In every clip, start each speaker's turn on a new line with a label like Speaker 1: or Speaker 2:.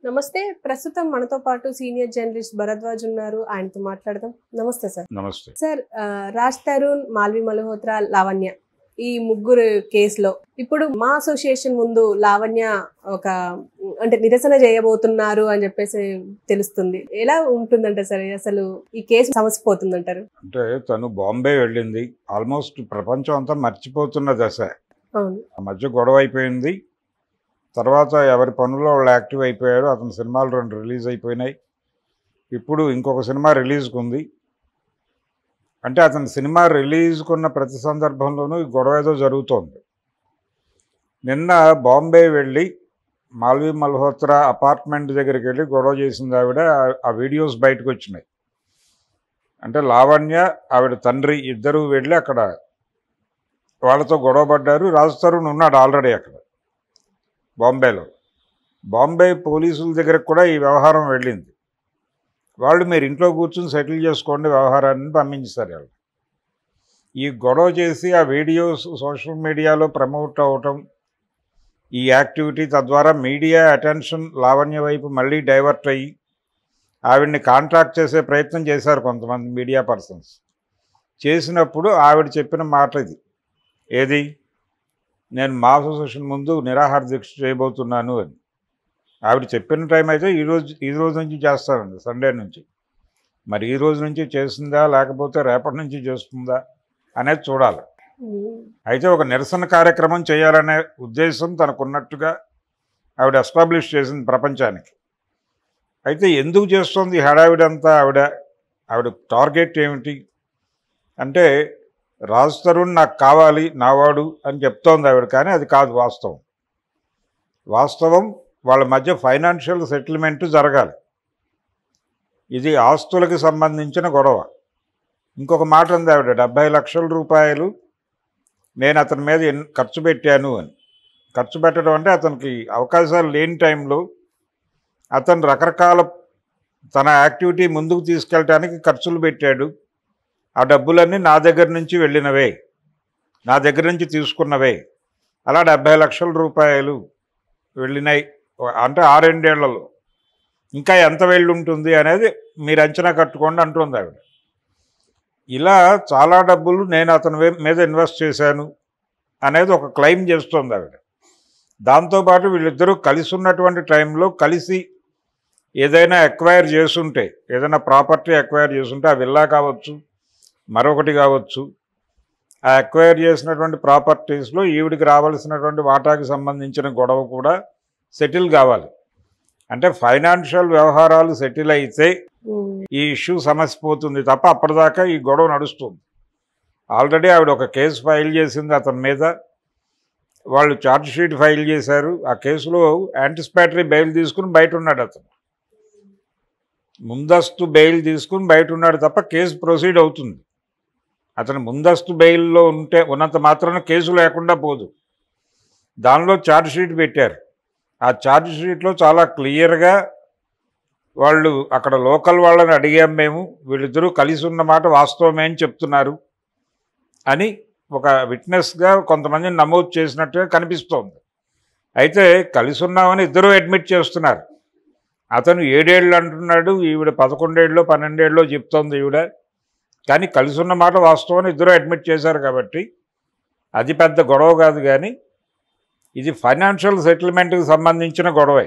Speaker 1: నమస్తే. ప్రస్తుతం మనతో పాటు సీనియర్ జర్నలిస్ట్ భరద్వాజ్ ఉన్నారు. ఆయనతో మాట్లాడదాం. నమస్తే సార్.
Speaker 2: నమస్తే
Speaker 1: సార్, రాజ్ తరుణ్, మాల్వి మల్హోత్రా, లావణ్య ఈ ముగ్గురు కేసులో ఇప్పుడు మా అసోసియేషన్ ముందు లావణ్య ఒక నిరసన చేయబోతున్నారు అని చెప్పేసి తెలుస్తుంది. ఎలా ఉంటుందంటే సార్ అసలు ఈ కేసు సమసిపోతుందంటారు?
Speaker 2: అంటే తను బాంబే వెళ్ళింది, ఆల్మోస్ట్ ప్రపంచం అంతా మర్చిపోతున్న దశ.
Speaker 1: అవును.
Speaker 2: ఆ మధ్య గొడవ అయిపోయింది, తర్వాత ఎవరి పనుల్లో వాళ్ళు యాక్టివ్ అయిపోయారు. అతని సినిమాలు 2 రిలీజ్ అయిపోయినాయి. ఇప్పుడు ఇంకొక సినిమా రిలీజ్కి ఉంది. అంటే అతని సినిమా రిలీజ్కున్న ప్రతి సందర్భంలోనూ ఈ గొడవ ఏదో జరుగుతోంది. నిన్న బాంబే వెళ్ళి మాల్వి మల్హోత్రా అపార్ట్మెంట్ దగ్గరికి వెళ్ళి గొడవ చేసింది ఆవిడ. ఆ వీడియోస్ బయటకు వచ్చినాయి. అంటే లావణ్య, ఆవిడ తండ్రి ఇద్దరూ వెళ్ళి అక్కడ వాళ్ళతో గొడవ పడ్డారు. రాజ్ తరుణ్ ఉన్నాడు ఆల్రెడీ అక్కడ బాంబేలో. బాంబే పోలీసుల దగ్గరకు కూడా ఈ వ్యవహారం వెళ్ళింది. వాళ్ళు మీరు ఇంట్లో కూర్చుని సెటిల్ చేసుకోండి వ్యవహారాన్ని పంపించారు వాళ్ళు. ఈ గొడవ చేసి ఆ వీడియోస్ సోషల్ మీడియాలో ప్రమోట్ అవ్వటం, ఈ యాక్టివిటీ తద్వారా మీడియా అటెన్షన్ లావణ్య వైపు మళ్ళీ డైవర్ట్ అయ్యి ఆవిడ్ని కాంట్రాక్ట్ చేసే ప్రయత్నం చేశారు కొంతమంది మీడియా పర్సన్స్. చేసినప్పుడు ఆవిడ చెప్పిన మాట ఇది, ఏది, నేను మా అసోసియేషన్ ముందు నిరాహార దీక్ష చేయబోతున్నాను అని. ఆవిడ చెప్పిన టైం అయితే ఈ రోజు నుంచి చేస్తానండి, సండే నుంచి. మరి ఈ రోజు నుంచి చేస్తుందా లేకపోతే రేపటి నుంచి చేస్తుందా అనేది చూడాలి. అయితే ఒక నిరసన కార్యక్రమం చేయాలనే ఉద్దేశం తనకున్నట్టుగా ఆవిడ ఎస్టాబ్లిష్ చేసింది ప్రపంచానికి. అయితే ఎందుకు చేస్తుంది హడావిడంతా? ఆవిడ టార్గెట్ ఏమిటి అంటే, రాజ్ తరుణ్ నాకు కావాలి, నావాడు అని చెప్తోంది ఆవిడ. కానీ అది కాదు వాస్తవం. వాళ్ళ మధ్య ఫైనాన్షియల్ సెటిల్మెంట్ జరగాలి. ఇది ఆస్తులకు సంబంధించిన గొడవ. ఇంకొక మాట ఉంది ఆవిడ, 70 లక్షల రూపాయలు నేను అతని మీద ఖర్చు పెట్టాను అని. ఖర్చు పెట్టడం అంటే అతనికి అవకాశాలు లేని టైంలో అతను రకరకాల తన యాక్టివిటీ ముందుకు తీసుకెళ్ళటానికి ఖర్చులు పెట్టాడు. ఆ డబ్బులన్నీ నా దగ్గర నుంచి వెళ్ళినవే, నా దగ్గర నుంచి తీసుకున్నవే. అలా 70 లక్షల రూపాయలు వెళ్ళినాయి. అంటే 6 ఏళ్లలో ఇంకా ఎంత వెళ్ళి ఉంటుంది అనేది మీరు అంచనా కట్టుకోండి అంటుంది ఆవిడ. ఇలా చాలా డబ్బులు నేను అతని మీద ఇన్వెస్ట్ చేశాను అనేది ఒక క్లెయిమ్ చేస్తుంది ఆవిడ. దాంతోపాటు వీళ్ళిద్దరూ కలిసి ఉన్నటువంటి టైంలో కలిసి ఏదైనా ఎక్వైర్ చేసుంటే, ఏదైనా ప్రాపర్టీ ఎక్వైర్ చేసుంటే, ఆ విల్లా కావచ్చు మరొకటి కావచ్చు, ఆ ఎక్వైర్ చేసినటువంటి ప్రాపర్టీస్లో ఈవిడికి రావాల్సినటువంటి వాటాకి సంబంధించిన గొడవ కూడా సెటిల్ కావాలి. అంటే ఫైనాన్షియల్ వ్యవహారాలు సెటిల్ అయితే ఈ ఇష్యూ సమసిపోతుంది తప్ప అప్పటిదాకా ఈ గొడవ నడుస్తుంది. ఆల్రెడీ ఆవిడ ఒక కేసు ఫైల్ చేసింది అతని మీద. వాళ్ళు ఛార్జ్ షీట్ ఫైల్ చేశారు. ఆ కేసులో యాంటిసిపేటరీ బెయిల్ తీసుకుని బయట ఉన్నాడు అతను. ముందస్తు బెయిల్ తీసుకుని బయట ఉన్నాడు తప్ప కేసు ప్రొసీడ్ అవుతుంది. అతను ముందస్తు బెయిల్లో ఉన్నంత మాత్రాన కేసు లేకుండా పోదు. దానిలో ఛార్జ్ షీట్ పెట్టారు. ఆ ఛార్జ్ షీట్లో చాలా క్లియర్గా వాళ్ళు అక్కడ లోకల్ వాళ్ళని అడిగాం, మేము వీళ్ళిద్దరూ కలిసి ఉన్నమాట వాస్తవమే అని చెప్తున్నారు అని ఒక విట్నెస్గా కొంతమందిని నమోదు చేసినట్టుగా కనిపిస్తోంది. అయితే కలిసి ఉన్నామని ఇద్దరూ అడ్మిట్ చేస్తున్నారు. అతను 7 ఏళ్ళు అంటున్నాడు, ఈవిడ 11 ఏళ్ళు 12 ఏళ్ళు చెప్తోంది ఈవిడ. కానీ కలిసి ఉన్న మాట వాస్తవాన్ని ఇద్దరూ అడ్మిట్ చేశారు కాబట్టి అది పెద్ద గొడవ కాదు. కానీ ఇది ఫైనాన్షియల్ సెటిల్మెంట్కి సంబంధించిన గొడవే,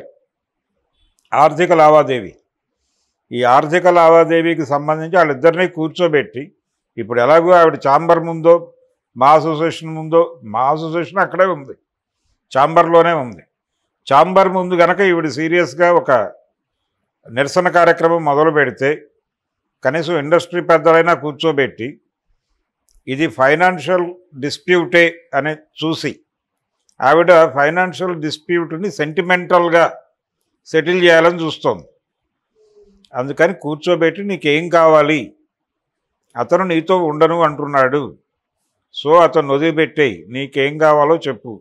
Speaker 2: ఆర్థిక లావాదేవీ. ఈ ఆర్థిక లావాదేవీకి సంబంధించి వాళ్ళిద్దరినీ కూర్చోబెట్టి, ఇప్పుడు ఎలాగో ఆవిడ ఛాంబర్ ముందో మా అసోసియేషన్ ముందో, మా అసోసియేషన్ అక్కడే ఉంది, ఛాంబర్లోనే ఉంది. ఛాంబర్ ముందు కనుక ఈవిడ సీరియస్గా ఒక నిరసన కార్యక్రమం మొదలు పెడితే కనీసం ఇండస్ట్రీ పెద్దలైనా కూర్చోబెట్టి ఇది ఫైనాన్షియల్ డిస్ప్యూటే అని చూసి, ఆవిడ ఫైనాన్షియల్ డిస్ప్యూట్ని సెంటిమెంటల్గా సెటిల్ చేయాలని చూస్తోంది. అందుకని కూర్చోబెట్టి నీకేం కావాలి, అతను నీతో ఉండను అంటున్నాడు, సో అతను వదిలిపెట్టేయి, నీకేం కావాలో చెప్పు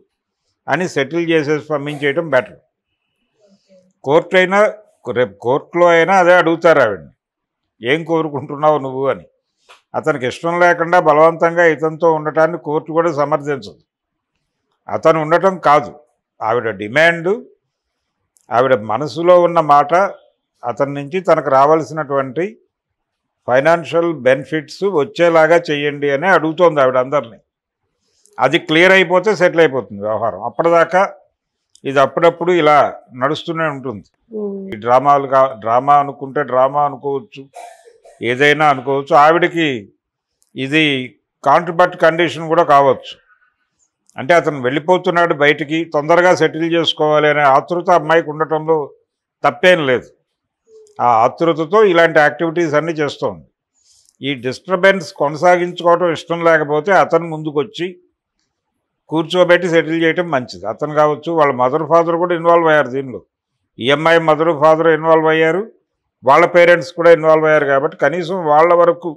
Speaker 2: అని సెటిల్ చేసేసి పంపించేయటం బెటర్. కోర్టు అయినా రేపు కోర్టులో అయినా అదే అడుగుతారు ఆవిడని, ఏం కోరుకుంటున్నావు నువ్వు అని. అతనికి ఇష్టం లేకుండా బలవంతంగా ఇతనితో ఉండటాన్ని కోర్టు కూడా సమర్థించదు. అతను ఉండటం కాదు ఆవిడ డిమాండు, ఆవిడ మనసులో ఉన్న మాట అతని నుంచి తనకు రావాల్సినటువంటి ఫైనాన్షియల్ బెనిఫిట్స్ వచ్చేలాగా చెయ్యండి అని అడుగుతోంది ఆవిడ అందరినీ. అది క్లియర్ అయిపోతే సెటిల్ అయిపోతుంది వ్యవహారం. అప్పటిదాకా ఇది అప్పుడప్పుడు ఇలా నడుస్తూనే ఉంటుంది. ఈ డ్రామా అనుకుంటే డ్రామా అనుకోవచ్చు, ఏదైనా అనుకోవచ్చు. ఆవిడకి ఇది కాంట్రిబట్ కండిషన్ కూడా కావచ్చు. అంటే అతను వెళ్ళిపోతున్నాడు బయటికి, తొందరగా సెటిల్ చేసుకోవాలి అనే ఆతృత అమ్మాయికి ఉండటంలో తప్పేం లేదు. ఆ ఆతృతతో ఇలాంటి యాక్టివిటీస్ అన్నీ చేస్తోంది. ఈ డిస్టర్బెన్స్ కొనసాగించుకోవటం ఇష్టం లేకపోతే అతను ముందుకొచ్చి కూర్చోబెట్టి సెటిల్ చేయటం మంచిది. అతను కావచ్చు, వాళ్ళ మదర్ ఫాదర్ కూడా ఇన్వాల్వ్ అయ్యారు దీనిలో. ఈఎంఐ మదర్ ఫాదర్ ఇన్వాల్వ్ అయ్యారు, వాళ్ళ పేరెంట్స్ కూడా ఇన్వాల్వ్ అయ్యారు. కాబట్టి కనీసం వాళ్ళ వరకు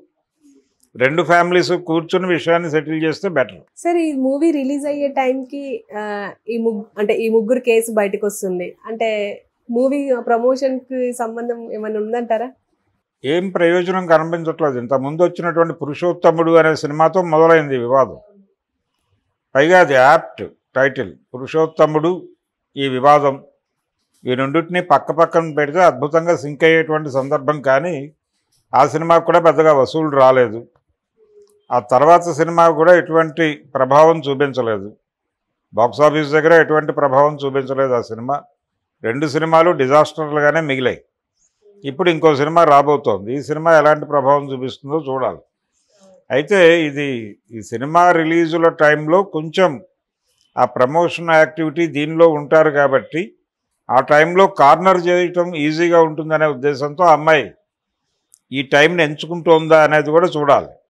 Speaker 2: రెండు ఫ్యామిలీస్ కూర్చుని విషయాన్ని సెటిల్ చేస్తే బెటర్.
Speaker 1: సార్, ఈ మూవీ రిలీజ్ అయ్యే టైంకి ఈ ముగ్గురు కేసు బయటకు వస్తుంది అంటే మూవీ ప్రమోషన్కి సంబంధం ఏమైనా ఉందంటారా?
Speaker 2: ఏం ప్రయోజనం కనిపించట్లేదు. ఇంతకుముందు వచ్చినటువంటి పురుషోత్తముడు అనే సినిమాతో మొదలైంది వివాదం. పైగా అది యాప్ట్ టైటిల్, పురుషోత్తముడు ఈ వివాదం. ఈ రెండింటినీ పక్కన పెడితే అద్భుతంగా సింక్ అయ్యేటువంటి సందర్భం. కానీ ఆ సినిమాకు కూడా పెద్దగా వసూలు రాలేదు. ఆ తర్వాత సినిమా కూడా ఎటువంటి ప్రభావం చూపించలేదు. బాక్సాఫీస్ దగ్గర ఎటువంటి ప్రభావం చూపించలేదు ఆ సినిమా. రెండు సినిమాలు డిజాస్టర్లుగానే మిగిలాయి. ఇప్పుడు ఇంకో సినిమా రాబోతోంది. ఈ సినిమా ఎలాంటి ప్రభావం చూపిస్తుందో చూడాలి. అయితే ఈ సినిమా రిలీజుల టైంలో కొంచెం ఆ ప్రమోషన్ యాక్టివిటీ దీనిలో ఉంటారు కాబట్టి ఆ టైంలో కార్నర్ చేయటం ఈజీగా ఉంటుందనే ఉద్దేశంతో అమ్మాయి ఈ టైంని ఎంచుకుంటోందా అనేది కూడా చూడాలి.